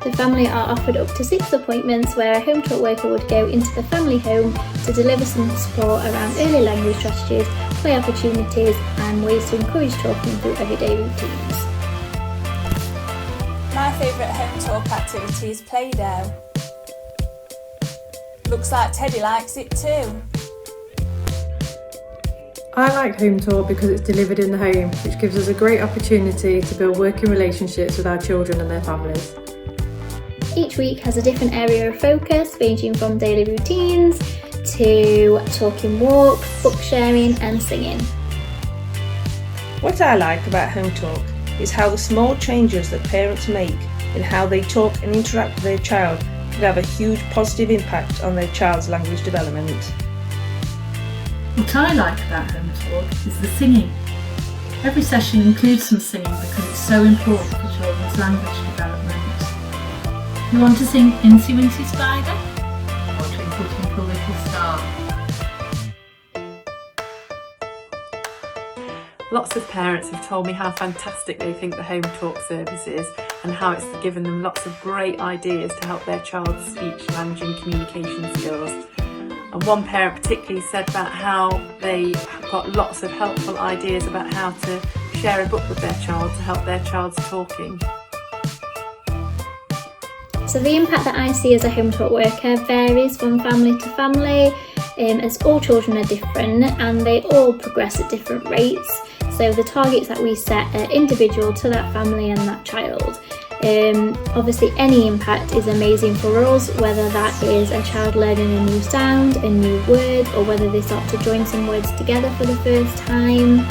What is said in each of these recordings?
The family are offered up to 6 appointments where a HomeTalk worker would go into the family home to deliver some support around early language strategies, play opportunities and ways to encourage talking through everyday routines. My favourite HomeTalk activity is Play Doh. Looks like Teddy likes it too. I like HomeTalk because it's delivered in the home, which gives us a great opportunity to build working relationships with our children and their families. Each week has a different area of focus, ranging from daily routines to talking walks, book sharing and singing. What I like about HomeTalk is how the small changes that parents make in how they talk and interact with their child can have a huge positive impact on their child's language development. What I like about HomeTalk is the singing. Every session includes some singing because it's so important for children's language development. You want to sing Incy Wincy Spider or Twinkle Twinkle Little Star? Lots of parents have told me how fantastic they think the HomeTalk service is and how it's given them lots of great ideas to help their child's speech, language and communication skills. And one parent particularly said about how they got lots of helpful ideas about how to share a book with their child to help their child's talking. So the impact that I see as a HomeTalk worker varies from family to family, as all children are different and they all progress at different rates. So the targets that we set are individual to that family and that child. Obviously any impact is amazing for us, whether that is a child learning a new sound, a new word, or whether they start to join some words together for the first time.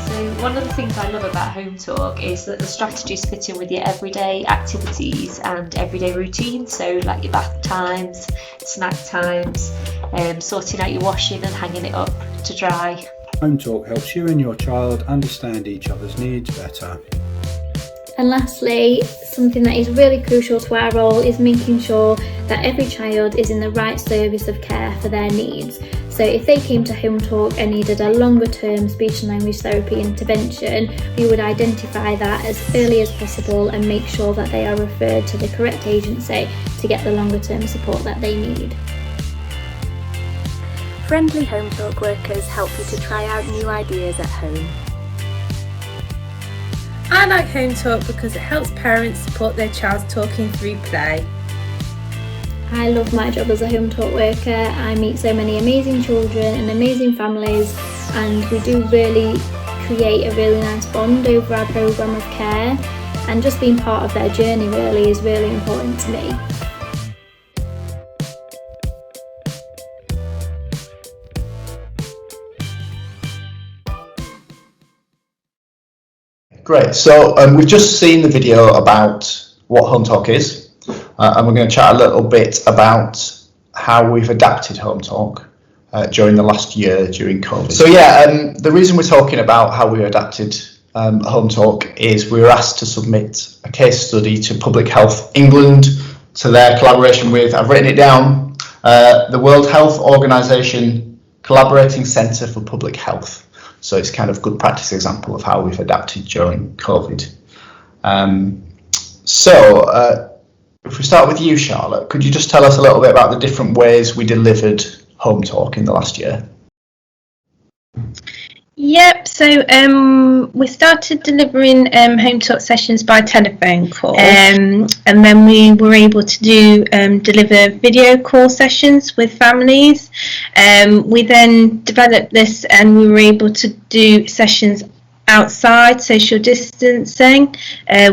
So one of the things I love about HomeTalk is that the strategies fit in with your everyday activities and everyday routines, so like your bath times, snack times, sorting out your washing and hanging it up to dry. HomeTalk helps you and your child understand each other's needs better. And lastly, something that is really crucial to our role is making sure that every child is in the right service of care for their needs. So if they came to HomeTalk and needed a longer term speech and language therapy intervention, we would identify that as early as possible and make sure that they are referred to the correct agency to get the longer term support that they need. Friendly HomeTalk workers help you to try out new ideas at home. I like HomeTalk because it helps parents support their child's talking through play. I love my job as a HomeTalk worker. I meet so many amazing children and amazing families, and we do really create a really nice bond over our programme of care, and just being part of their journey really is really important to me. Great, so we've just seen the video about what HomeTalk is, and we're going to chat a little bit about how we've adapted HomeTalk during the last year during COVID. So yeah, the reason we're talking about how we adapted HomeTalk is we were asked to submit a case study to Public Health England, to their collaboration with, I've written it down, the World Health Organization Collaborating Centre for Public Health. So it's kind of good practice example of how we've adapted during COVID. If we start with you, Charlotte, could you just tell us a little bit about the different ways we delivered HomeTalk in the last year? Yep, so we started delivering HomeTalk sessions by telephone call, and then we were able to deliver video call sessions with families. We then developed this and we were able to do sessions outside, social distancing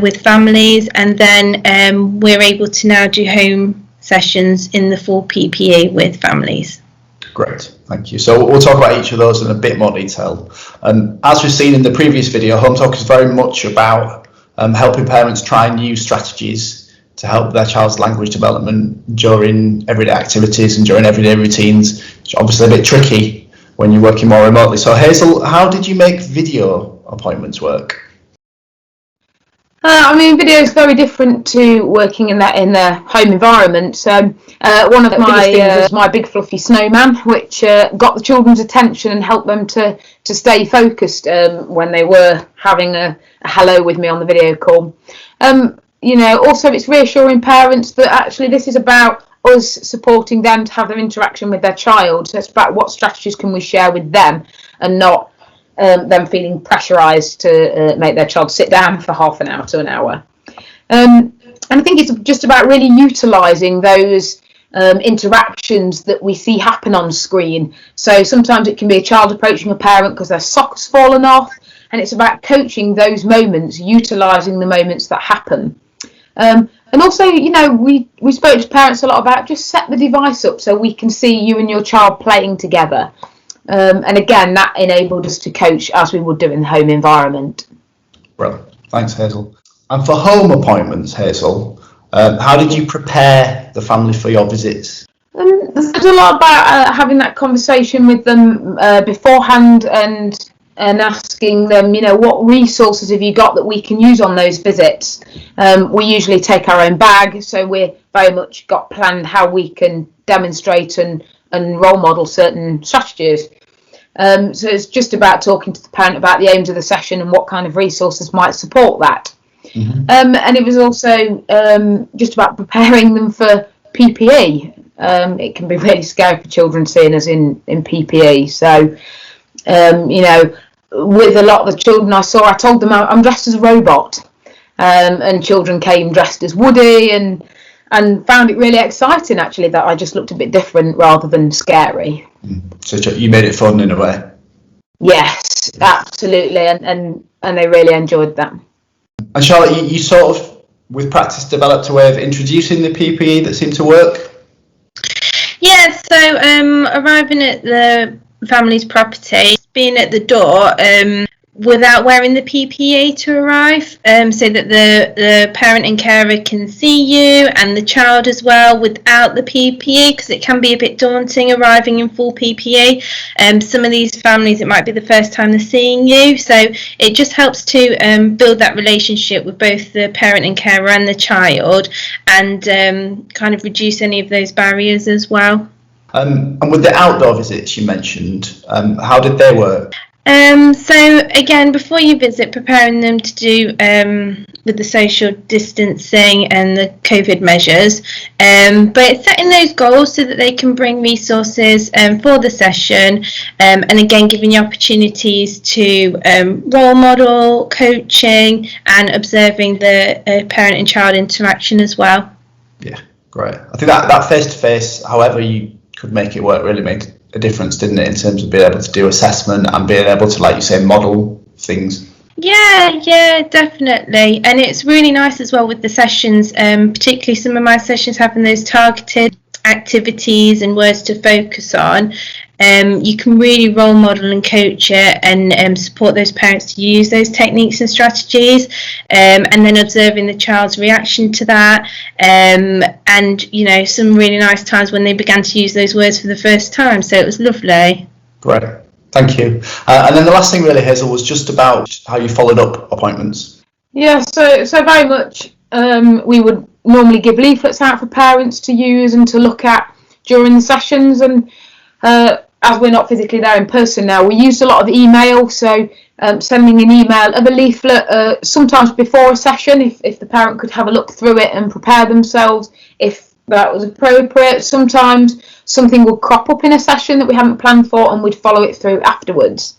with families, and then we're able to now do home sessions in the full PPE with families. Great, thank you. So we'll talk about each of those in a bit more detail. As we've seen in the previous video, HomeTalk is very much about helping parents try new strategies to help their child's language development during everyday activities and during everyday routines, which is obviously a bit tricky when you're working more remotely. So Hazel, how did you make video appointments work? Video is very different to working in the home environment. So one of my things was my big fluffy snowman, which got the children's attention and helped them to stay focused when they were having a hello with me on the video call. also it's reassuring parents that actually this is about us supporting them to have their interaction with their child. So it's about what strategies can we share with them, and not them feeling pressurised to make their child sit down for half an hour to an hour. And I think it's just about really utilising those interactions that we see happen on screen. So sometimes it can be a child approaching a parent because their sock's fallen off, and it's about coaching those moments, utilising the moments that happen. And also, we spoke to parents a lot about just set the device up so we can see you and your child playing together. And again, that enabled us to coach as we would do in the home environment. Well, thanks, Hazel. And for home appointments, Hazel, how did you prepare the family for your visits? There's a lot about having that conversation with them beforehand, and asking them, what resources have you got that we can use on those visits? We usually take our own bag, so we're very much got planned how we can demonstrate and role model certain strategies. So it's just about talking to the parent about the aims of the session and what kind of resources might support that. Mm-hmm. And it was also just about preparing them for PPE. It can be really scary for children seeing us in PPE. So, with a lot of the children I saw, I told them I'm dressed as a robot. And children came dressed as Woody and found it really exciting, actually, that I just looked a bit different rather than scary. So you made it fun in a way? Yes, absolutely. And they really enjoyed that. And Charlotte, you sort of, with practice, developed a way of introducing the PPE that seemed to work? Yeah, so arriving at the family's property, being at the door without wearing the PPE to arrive, so that the parent and carer can see you and the child as well without the PPE, because it can be a bit daunting arriving in full PPE. Some of these families, it might be the first time they're seeing you, so it just helps to build that relationship with both the parent and carer and the child, and kind of reduce any of those barriers as well. And with the outdoor visits you mentioned, how did they work? So again, before you visit, preparing them to do with the social distancing and the COVID measures, but it's setting those goals so that they can bring resources for the session, and again giving you opportunities to role model, coaching and observing the parent and child interaction as well. Yeah, great. I think that face-to-face, however you could make it work, really made a difference, didn't it, in terms of being able to do assessment and being able to, like you say, model things. Yeah, definitely. And it's really nice as well with the sessions, particularly some of my sessions having those targeted activities and words to focus on. You can really role model and coach it and support those parents to use those techniques and strategies, and then observing the child's reaction to that, and some really nice times when they began to use those words for the first time, so it was lovely. Great, thank you. And then the last thing really, Hazel, was just about how you followed up appointments. Yeah, so very much we would normally give leaflets out for parents to use and to look at during the sessions, and as we're not physically there in person now, we used a lot of email, so sending an email of a leaflet sometimes before a session if the parent could have a look through it and prepare themselves if that was appropriate. Sometimes something would crop up in a session that we hadn't planned for and we'd follow it through afterwards.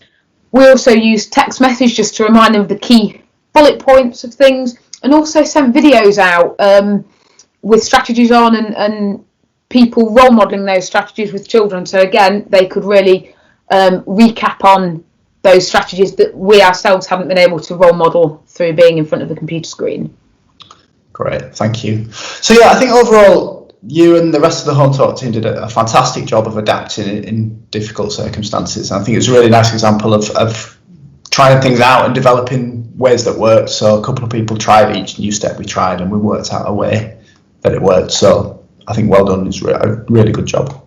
We also used text message just to remind them of the key bullet points of things, and also sent videos out with strategies on and people role modelling those strategies with children, so again they could really recap on those strategies that we ourselves haven't been able to role model through being in front of the computer screen. Great, thank you. So yeah, I think overall you and the rest of the HomeTalk team did a fantastic job of adapting in difficult circumstances. I think it's a really nice example of trying things out and developing ways that work. So a couple of people tried each new step we tried and we worked out a way that it worked. So I think well done, it's a really good job.